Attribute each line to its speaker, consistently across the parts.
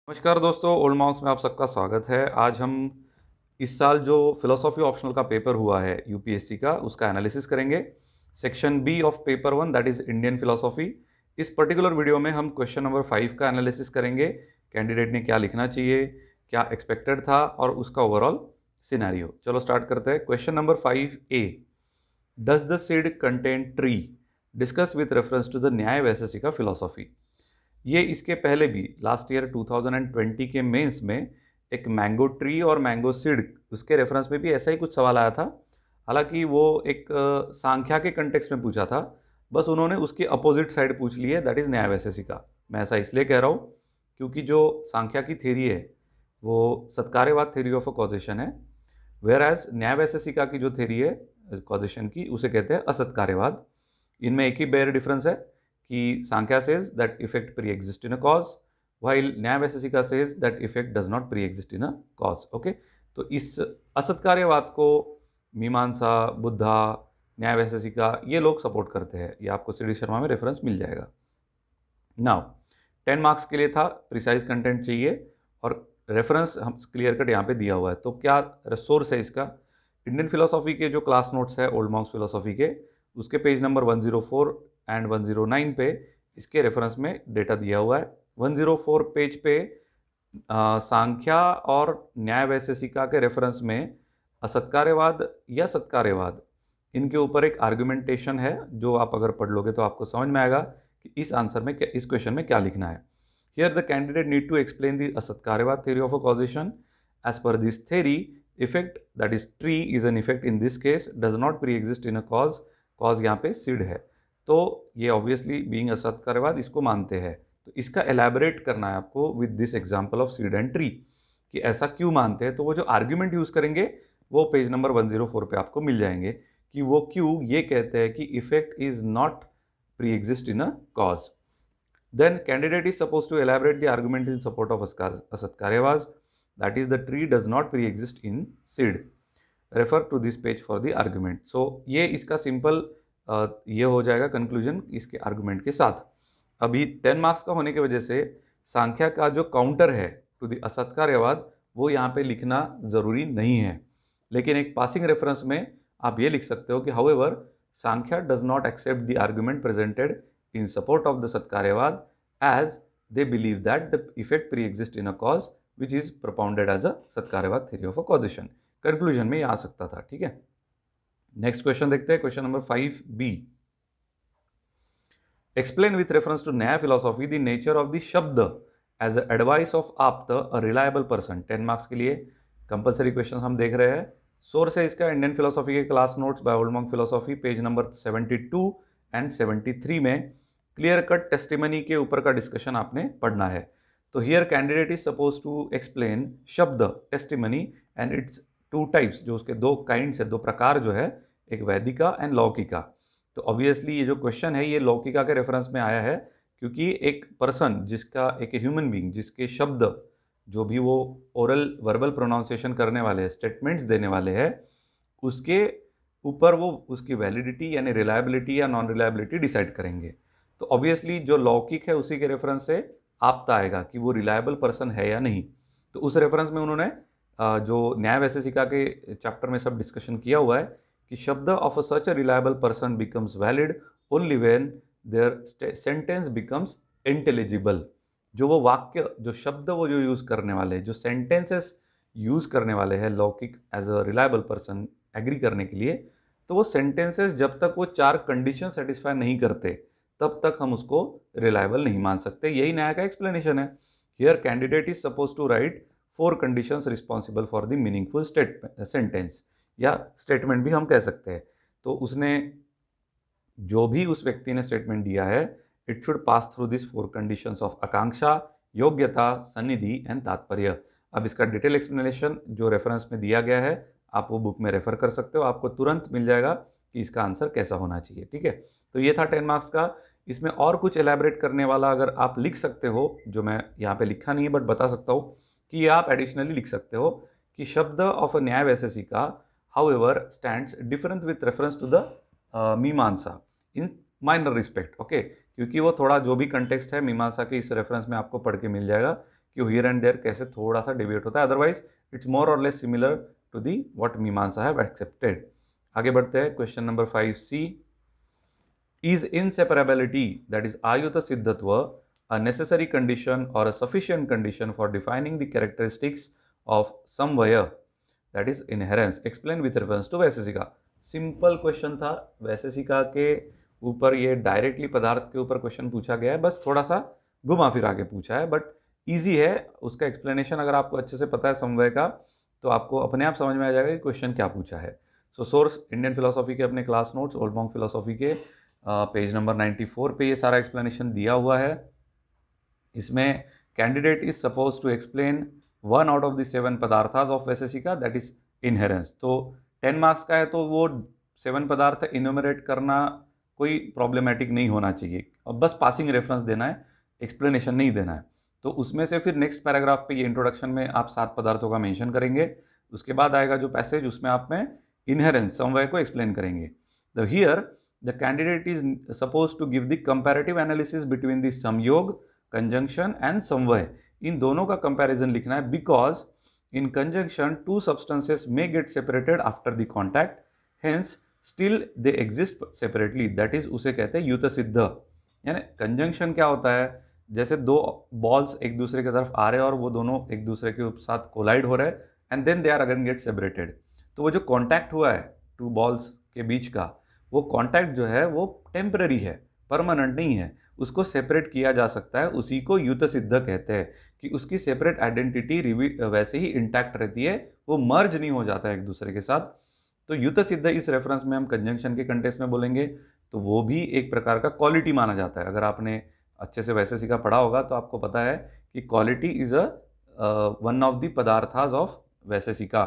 Speaker 1: नमस्कार दोस्तों, old marks में आप सबका स्वागत है। आज हम इस साल जो फिलोसॉफी ऑप्शनल का पेपर हुआ है यूपीएससी का, उसका एनालिसिस करेंगे। Section B of paper 1, that is Indian philosophy. इस पर्टिकुलर वीडियो में हम क्वेश्चन नंबर 5 का एनालिसिस करेंगे। कैंडिडेट ने क्या लिखना चाहिए, क्या एक्सपेक्टेड था और उसका ओवरऑल सिनेरियो। चलो स्टार्ट करते हैं। Question number 5A, does the seed contain tree, discuss with reference to the Nyaya Vaisheshika का फिलोसॉफी। ये इसके पहले भी लास्ट ईयर 2020 के मेंस में एक मैंगो ट्री और मैंगो सीड, उसके रेफरेंस में भी ऐसा ही कुछ सवाल आया था। हालांकि वो एक सांख्या के कंटेक्स्ट में पूछा था, बस उन्होंने उसकी अपोजिट साइड पूछ ली है, दैट इज़ न्याय वैशेषिका। मैं ऐसा इसलिए कह रहा हूँ क्योंकि जो सांख्या की थ्योरी है वो सत्कार्यवाद थ्योरी ऑफ अ कॉजेशन है, वेयर एज न्याय वैशेषिका की जो थ्योरी है कॉजेशन की, उसे कहते हैं असत्कार्यवाद। इनमें एक ही बेयर डिफरेंस है कि Samkhya says that effect pre exist in a cause, while Nyaya Vaisheshika says that effect does not pre exist in a cause. Okay, तो इस असत्कार्यवाद को मीमांसा, बुद्धा, न्याय वैशेषिका ये लोग सपोर्ट करते हैं। ये आपको सीडी शर्मा में रेफरेंस मिल जाएगा। नाउ 10 मार्क्स के लिए था, प्रिसाइज कंटेंट चाहिए और रेफरेंस हम क्लियर कट यहाँ पे दिया हुआ है। तो क्या सोर्स है इसका? इंडियन फिलोसॉफी के जो क्लास नोट्स है ओल्ड मार्क्स फिलोसॉफी के, उसके पेज नंबर 104 एंड 109 पे इसके रेफरेंस में डेटा दिया हुआ है। 104 पेज पे सांख्या और न्याय वैशेषिका के रेफरेंस में असत्कार्यवाद या सत्कार्यवाद, इनके ऊपर एक आर्गुमेंटेशन है जो आप अगर पढ़ लोगे तो आपको समझ में आएगा कि इस आंसर में क्या, इस क्वेश्चन में क्या लिखना है। Here the candidate need to explain the Asatkaryavada theory of a causation. As per this theory, effect that is tree is an effect in this case does not pre exist in a cause. Cause यहाँ पे seed है, तो ये obviously being असत्कार्यवाद इसको मानते हैं। तो इसका एलैबोरेट करना है आपको with this example of seed and tree कि ऐसा क्यों मानते हैं। तो वो जो आर्ग्यूमेंट यूज करेंगे वो पेज नंबर 104 पे आपको मिल जाएंगे कि वो क्यों ये कहते हैं कि effect is not pre exist in a cause. Then candidate is supposed to elaborate the argument in support of asatkaryavas, that is the tree does not pre-exist in seed. Refer to this page for the argument. So ये इसका simple ये हो जाएगा conclusion इसके argument के साथ। अभी 10 marks का होने की वजह से सांख्या का जो काउंटर है टू द असत्कार्यवाद वो यहाँ पे लिखना ज़रूरी नहीं है, लेकिन एक पासिंग रेफरेंस में आप ये लिख सकते हो कि however Samkhya does not accept the argument presented in support of the Satkaryavad, as they believe that the effect pre-exists in a cause which is propounded as a Satkaryavad theory of a causation। Conclusion में ये आ सकता था। ठीक है, next question देखते हैं। Question number 5B, explain with reference to Nyaya philosophy the nature of the shabda as advice of apta a reliable person. 10 marks के लिए कंपलसरी क्वेश्चन हम देख रहे हैं। सोर्स है इसका इंडियन फिलोसॉफी के class notes by old monk philosophy, page number 72 and 73 में क्लियर कट टेस्टिमनी के ऊपर का डिस्कशन आपने पढ़ना है। तो here candidate is suppose to explain shabda testimony and its two types, जो उसके दो काइंड्स है, दो प्रकार जो है, एक वैदिका एंड लौकिका। तो ऑब्वियसली ये जो क्वेश्चन है ये लौकिका के रेफरेंस में आया है क्योंकि एक पर्सन जिसका, एक ह्यूमन बीइंग जिसके शब्द जो भी वो ओरल वर्बल प्रोनाउंसिएशन करने वाले हैं, स्टेटमेंट्स देने वाले हैं, उसके ऊपर वो उसकी वैलिडिटी यानी रिलायबिलिटी या नॉन रिलायबिलिटी डिसाइड करेंगे। तो ऑब्वियसली जो लौकिक है उसी के रेफरेंस से आपता आएगा कि वो रिलायबल पर्सन है या नहीं। तो उस रेफरेंस में उन्होंने जो न्याय वैशेषिका के चैप्टर में सब डिस्कशन किया हुआ है कि shabda of a such a reliable person becomes valid only when their sentence becomes intelligible. जो वो वाक्य, जो शब्द वो जो यूज़ करने वाले, जो सेंटेंसेस यूज़ करने वाले हैं लौकिक as a reliable person agree करने के लिए, तो वो सेंटेंसेस जब तक वो 4 कंडीशन सेटिस्फाई नहीं करते तब तक हम उसको रिलायबल नहीं मान सकते। यही न्याय का एक्सप्लेनेशन है। Here candidate is suppose to write 4 conditions responsible for the meaningful sentence या स्टेटमेंट भी हम कह सकते हैं। तो उसने जो भी उस व्यक्ति ने स्टेटमेंट दिया है, it should pass through this 4 conditions of akanksha, yogyata, sannidhi and तात्पर्य। अब इसका डिटेल एक्सप्लेनेशन जो रेफरेंस में दिया गया है आप वो बुक में रेफर कर सकते हो, आपको तुरंत मिल जाएगा कि इसका आंसर कैसा होना चाहिए। ठीक है, तो ये था 10 मार्क्स का। इसमें और कुछ एलैबोरेट करने वाला अगर आप लिख सकते हो, जो मैं यहाँ पे लिखा नहीं है बट बता सकता हूँ कि ये आप एडिशनली लिख सकते हो कि shabda of a Nyaya Vaisheshika however stands different with reference to the Mimamsa in minor respect. Okay, क्योंकि वो थोड़ा जो भी कंटेक्स्ट है मीमांसा के इस रेफरेंस में आपको पढ़ के मिल जाएगा कि हियर एंड देयर कैसे थोड़ा सा डिविएट होता है, otherwise it's more or less similar to the what Mimamsa have accepted. आगे बढ़ते हैं, question number 5C, is inseparability, that is ayuta siddhatva, a necessary condition or a sufficient condition for defining the characteristics of samvaya, that is inherence, explain with reference to Vaisheshika. Simple question था, वैशेषिका के ऊपर ये directly पदार्थ के ऊपर question पूछा गया है, बस थोड़ा सा घुमा फिरा के पूछा है, बट ईजी है। उसका एक्सप्लेनेशन अगर आपको अच्छे से पता है समवय का, तो आपको अपने आप समझ में आ जाएगा कि क्वेश्चन क्या पूछा है। सो सोर्स इंडियन फिलोसॉफी के अपने class notes, old monk philosophy के पेज नंबर 94 पे ये सारा एक्सप्लेनेशन दिया हुआ है। इसमें candidate is suppose to explain 1 out of the 7 padarthas of Vaisheshika, that is inherence. तो 10 मार्क्स का है तो वो 7 पदार्थ इन्यूमरेट करना कोई प्रॉब्लमेटिक नहीं होना चाहिए, अब बस पासिंग रेफरेंस देना है, एक्सप्लेनेशन नहीं देना है। तो उसमें से फिर नेक्स्ट पैराग्राफ पे ये इंट्रोडक्शन में आप 7 पदार्थों का मेंशन करेंगे, उसके बाद आएगा जो पैसेज, उसमें आप में इनहेरेंस समवय को एक्सप्लेन करेंगे। The here the candidate is supposed to give the comparative analysis between the samyog, conjunction and samvay। इन दोनों का कंपैरिजन लिखना है, because in conjunction two substances may get separated after the contact, hence still they exist separately, that is उसे कहते हैं युत सिद्ध। यानी कंजंक्शन क्या होता है, जैसे दो बॉल्स एक दूसरे की तरफ आ रहे हैं और वो दोनों एक दूसरे के साथ कोलाइड हो रहे हैं and then they are again get separated. तो वो जो कॉन्टैक्ट हुआ है टू बॉल्स के बीच का, वो कांटेक्ट जो है वो टेम्पररी है, परमानेंट नहीं है, उसको सेपरेट किया जा सकता है, उसी को युत सिद्ध कहते हैं कि उसकी सेपरेट आइडेंटिटी वैसे ही इंटैक्ट रहती है, वो मर्ज नहीं हो जाता है एक दूसरे के साथ। तो युत सिद्ध इस रेफरेंस में हम कंजंक्शन के कंटेक्स्ट में बोलेंगे, तो वो भी एक प्रकार का क्वालिटी माना जाता है। अगर आपने अच्छे से वैशेषिका पढ़ा होगा तो आपको पता है कि quality is one of the padarthas of Vaisheshika.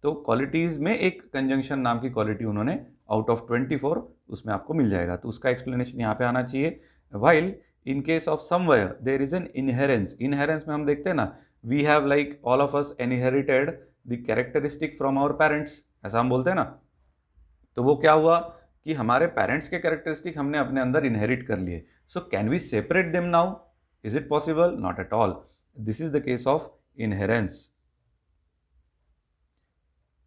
Speaker 1: तो क्वालिटीज में एक कंजंक्शन नाम की क्वालिटी उन्होंने आउट ऑफ 24 उसमें आपको मिल जाएगा, तो उसका एक्सप्लेनेशन यहाँ पे आना चाहिए। While in case of samavaya there is an inherence, inherence में हम देखते हैं ना, we have like all of us inherited the characteristic from our parents, ऐसा हम बोलते हैं ना। तो वो क्या हुआ कि हमारे पेरेंट्स के कैरेक्टरिस्टिक हमने अपने अंदर इनहेरिट कर लिए। So can we separate them now, is it possible? Not at all. This is the case of inherence,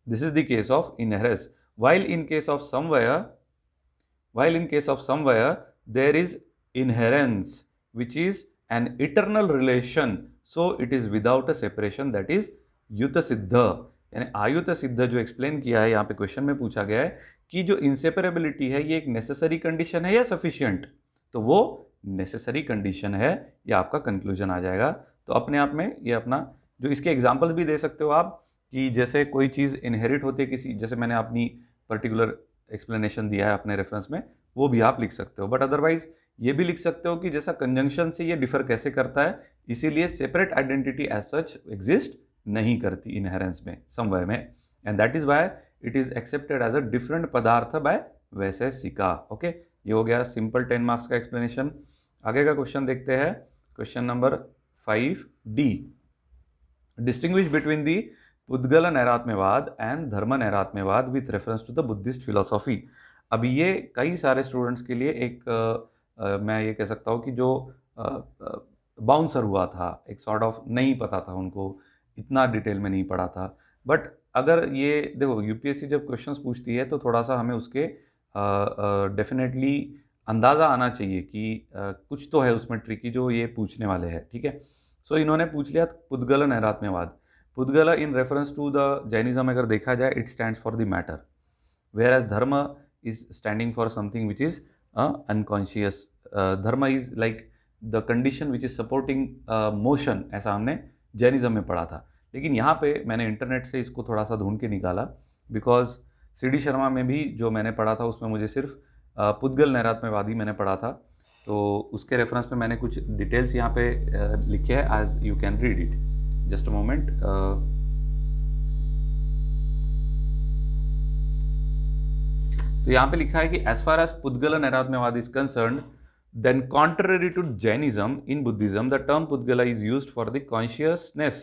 Speaker 1: this is the case of inheritance, while in case of samvaya there is inherence which is an eternal relation, so it is without a separation, that is युत सिद्ध। यानी आयुत सिद्ध जो explain किया है यहाँ पे question में पूछा गया है कि जो इंसेपरेबिलिटी है ये एक नेसेसरी कंडीशन है या सफिशिएंट, तो वो नेसेसरी कंडीशन है, ये आपका कंक्लूजन आ जाएगा। तो अपने आप में ये अपना जो इसके एग्जाम्पल्स भी दे सकते हो आप, कि जैसे कोई चीज़ इनहेरिट होती है किसी, जैसे मैंने अपनी पर्टिकुलर एक्सप्लेनेशन दिया है अपने रेफरेंस में, वो भी आप लिख सकते हो। बट अदरवाइज ये भी लिख सकते हो कि जैसा कंजंक्शन से ये डिफर कैसे करता है, इसीलिए separate identity as such exist नहीं करती इनहेरेंस में, समवय में, and that is why it is accepted as a different padartha by Vaisheshika. Okay, ये हो गया सिंपल 10 मार्क्स का एक्सप्लेनेशन। आगे का क्वेश्चन देखते हैं, question number 5D, distinguish between the pudgala nairatmyavada and dharma nairatmyavada with reference to the Buddhist philosophy. अब ये कई सारे स्टूडेंट्स के लिए एक मैं ये कह सकता हूँ कि जो बाउंसर हुआ था, एक सॉर्ट ऑफ नहीं पता था उनको, इतना डिटेल में नहीं पढ़ा था। बट अगर ये देखो यूपीएससी जब क्वेश्चंस पूछती है तो थोड़ा सा हमें उसके डेफिनेटली अंदाज़ा आना चाहिए कि कुछ तो है उसमें ट्रिकी जो ये पूछने वाले हैं, ठीक है। सो इन्होंने पूछ लिया pudgala nairatmyavada. Pudgala in reference to the Jainism अगर देखा जाए, it stands for the matter, where as dharma is standing for something which is unconscious. Dharma is like the condition which is supporting motion, ऐसा हमने जैनिज्म में पढ़ा था। लेकिन यहाँ पे मैंने इंटरनेट से इसको थोड़ा सा ढूंढ के निकाला, बिकॉज CD शर्मा में भी जो मैंने पढ़ा था उसमें मुझे सिर्फ पुद्गल नैरात्म्यवादी मैंने पढ़ा था, तो उसके रेफरेंस में मैंने कुछ डिटेल्स यहाँ पे लिखे हैं, as you can read it. Just a moment. तो यहाँ पे लिखा है कि as far as pudgala nairatmyavada is concerned, then contrary to Jainism, in Buddhism the term Pudgala is used for the consciousness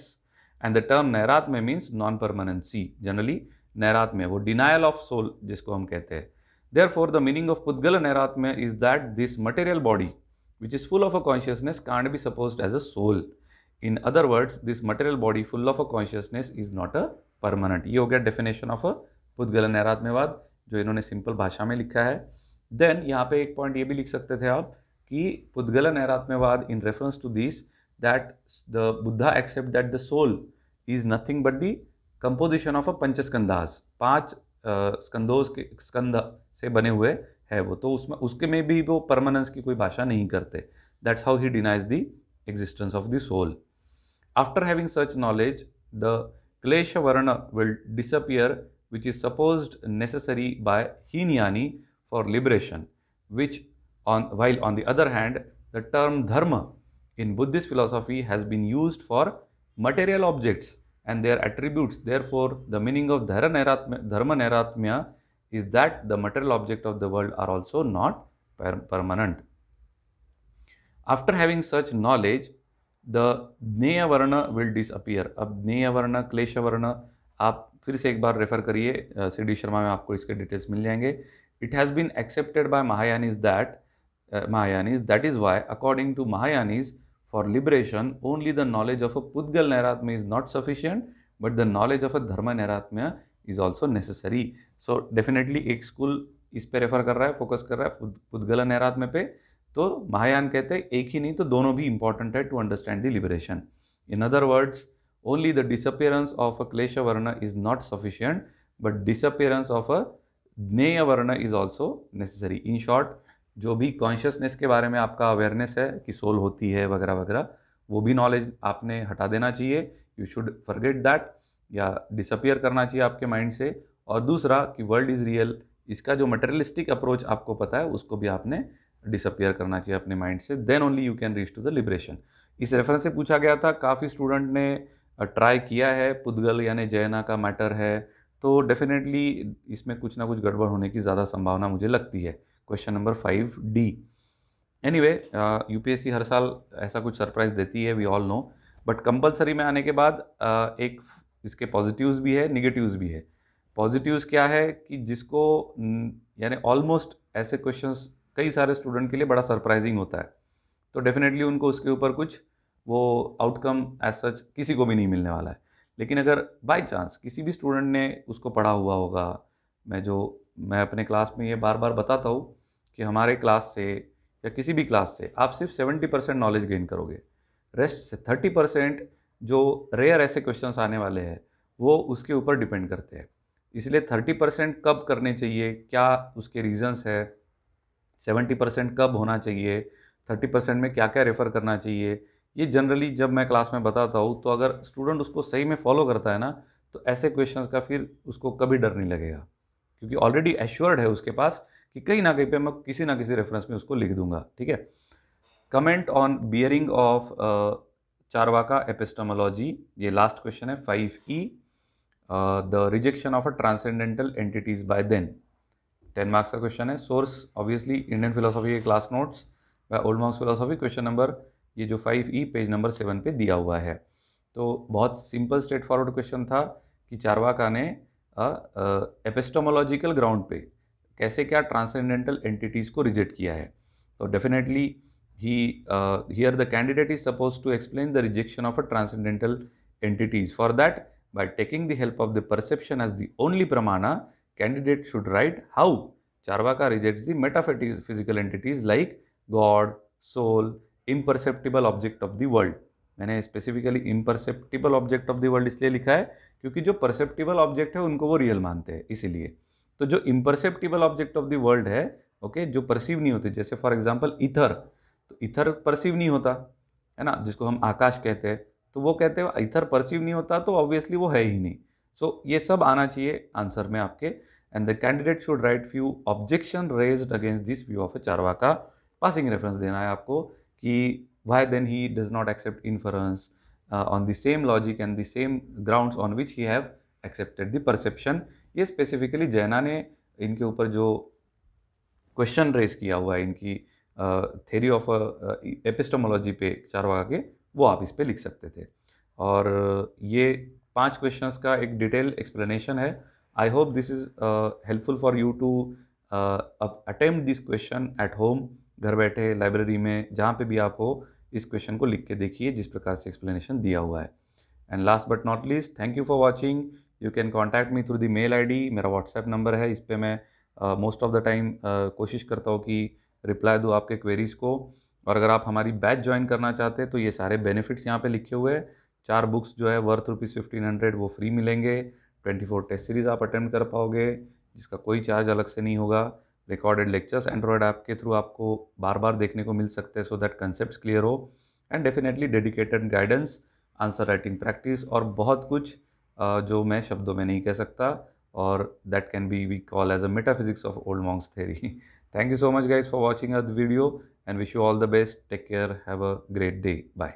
Speaker 1: and the term Nairatmya means non-permanency, generally Nairatmya वो denial of soul जिसको हम कहते हैं। Therefore the meaning of Pudgala Nairatmya is that this material body which is full of a consciousness can't be supposed as a soul। In other words this material body full of a consciousness is not a permanent. ये हो गया definition of a पुद्गल नैरात्म्यवाद जो इन्होंने simple भाषा में लिखा है। देन यहाँ पे एक पॉइंट ये भी लिख सकते थे आप कि pudgala nairatmyavada in reference to this that the Buddha accept that the soul is nothing but the composition of a panchaskandhas, 5 skandha से बने हुए है वो, तो उसमें उसके में भी वो परमानेंस की कोई भाषा नहीं करते। That's how he denies the existence of the soul. After having such knowledge, the Klesha Varna will disappear, which is supposed necessary by Hinayani for liberation, while on the other hand, the term Dharma in Buddhist philosophy has been used for material objects and their attributes. Therefore, the meaning of Dharma Nairatmya is that the material objects of the world are also not permanent. After having such knowledge, the ज्ञेय वर्ण will disappear. अब ज्ञेय वर्ण क्लेश वर्ण आप फिर से एक बार रेफर करिए, सी डी शर्मा में आपको इसके डिटेल्स मिल जाएंगे. It has been accepted by Mahayanis that is why according to Mahayanis for liberation only the knowledge of a Pudgal Nairatmya is not sufficient but the knowledge of a Dharma Nairatmya is also necessary. So definitely एक school इस पे refer कर रहा है, focus कर रहा है पुद्गल नैरात्म्य पे. तो महायान कहते हैं एक ही नहीं तो दोनों भी इंपॉर्टेंट है to understand the liberation. In other words only the disappearance of a klesha varana is not sufficient but disappearance of a jneya varana is also necessary. In short जो भी कॉन्शियसनेस के बारे में आपका अवेयरनेस है कि सोल होती है वगैरह वगैरह, वो भी नॉलेज आपने हटा देना चाहिए. यू शुड फॉरगेट दैट या डिसअपियर करना चाहिए आपके माइंड से. और दूसरा कि वर्ल्ड इज़ रियल, इसका जो मटेरियलिस्टिक अप्रोच आपको पता है उसको भी आपने डिसअपियर करना चाहिए अपने माइंड से. Then only you can reach to the liberation. इस रेफरेंस से पूछा गया था, काफ़ी स्टूडेंट ने ट्राई किया है. पुद्गल यानी जैना का मैटर है, तो डेफिनेटली इसमें कुछ ना कुछ गड़बड़ होने की ज़्यादा संभावना मुझे लगती है. Question number 5D. Anyway UPSC हर साल ऐसा कुछ सरप्राइज देती है, we all know. But compulsory में आने के बाद एक इसके पॉजिटिव्स भी है, निगेटिव्स भी है. पॉजिटिव्स क्या है कि जिसको यानी ऑलमोस्ट ऐसे क्वेश्चंस कई सारे स्टूडेंट के लिए बड़ा सरप्राइजिंग होता है, तो डेफिनेटली उनको उसके ऊपर कुछ वो आउटकम एज सच किसी को भी नहीं मिलने वाला है. लेकिन अगर बाय चांस किसी भी स्टूडेंट ने उसको पढ़ा हुआ होगा, मैं अपने क्लास में ये बार बार बताता हूँ कि हमारे क्लास से या किसी भी क्लास से आप सिर्फ 70% नॉलेज गेन करोगे. रेस्ट से 30% जो रेयर ऐसे क्वेश्चंस आने वाले हैं वो उसके ऊपर डिपेंड करते हैं. इसलिए 30% कब करने चाहिए, क्या उसके रीजंस है, 70% कब होना चाहिए, 30% में क्या क्या रेफ़र करना चाहिए, ये जनरली जब मैं क्लास में बताता हूँ तो अगर स्टूडेंट उसको सही में फॉलो करता है ना, तो ऐसे क्वेश्चंस का फिर उसको कभी डर नहीं लगेगा, क्योंकि ऑलरेडी एश्योर्ड है उसके पास कि कहीं ना कहीं पे मैं किसी ना किसी रेफरेंस में उसको लिख दूंगा. ठीक है. Comment on bearing of Charvaka epistemology, ये लास्ट क्वेश्चन है 5E. The rejection of a transcendental entities by then. 10 marks का क्वेश्चन है. सोर्स ऑब्वियसली इंडियन फिलोसॉफी के क्लास नोट्स व old monks philosophy. Question number ये जो 5E पेज नंबर 7 पे दिया हुआ है. तो बहुत सिंपल स्ट्रेट फॉरवर्ड क्वेश्चन था कि चारवाका ने एपिस्टेमोलॉजिकल ग्राउंड पे कैसे क्या ट्रांसेंडेंटल एंटिटीज़ को रिजेक्ट किया है. तो definitely here the candidate is suppose to explain the rejection of a transcendental entities. For that by taking the help of the perception as the only pramana, candidate should write how Charvaka rejects the metaphysical entities like God, soul, imperceptible object of the world. मैंने specifically imperceptible object of the world इसलिए लिखा है क्योंकि जो perceptible object है उनको वो real मानते हैं, इसीलिए. तो जो imperceptible object of the world है, ओके, जो परसीव नहीं होते, जैसे फॉर एग्जाम्पल ईथर, तो ईथर परसीव नहीं होता है ना, जिसको हम आकाश कहते हैं, तो वो कहते हैं ईथर परसीव नहीं होता तो ऑब्वियसली वो है ही नहीं. सो ये सब आना चाहिए आंसर में आपके. And the candidate should write few objection raised against this view of a Charvaka. Passing reference देना है आपको कि why then he does not accept inference on the same logic and the same grounds on which he have accepted the perception. ये specifically Jaina ने इनके ऊपर जो question raise किया हुआ है इनकी थ्योरी ऑफ एपिस्टेमोलॉजी पे चारवाका के, वो आप इस पे लिख सकते थे. और ये 5 क्वेश्चंस का एक डिटेल एक्सप्लेनेशन है. I hope this is helpful for you to attempt this question at home, घर बैठे, लाइब्रेरी में, जहाँ पे भी आप हो. इस क्वेश्चन को लिख के देखिए जिस प्रकार से एक्सप्लेनेशन दिया हुआ है। And last but not least, thank you for watching. You can contact me through the mail ID. मेरा व्हाट्सएप नंबर है, इस पर मैं मोस्ट ऑफ द टाइम कोशिश करता हूँ कि रिप्लाई दूँ आपके क्वेरीज़ को। और अगर आप हमारी बैच ज्वाइन करना चाहते हैं तो ये सारे बेनिफिट्स यहाँ पे लिखे हुए हैं। 4 बुक्स जो है वर्थ ₹1500 वो फ्री मिलेंगे। 24 टेस्ट सीरीज़ आप अटेंड कर पाओगे जिसका कोई चार्ज अलग से नहीं होगा। रिकॉर्डेड लेक्चर्स एंड्रॉयड ऐप के थ्रू आपको बार बार देखने को मिल सकते हैं सो दैट कंसेप्ट क्लियर हो। And definitely dedicated guidance, answer writing practice और बहुत कुछ जो मैं शब्दों में नहीं कह सकता, और that can be we call as a metaphysics of old monks theory. Thank you so much guys for watching our video and wish you all the best. Take care. Have a great day. Bye.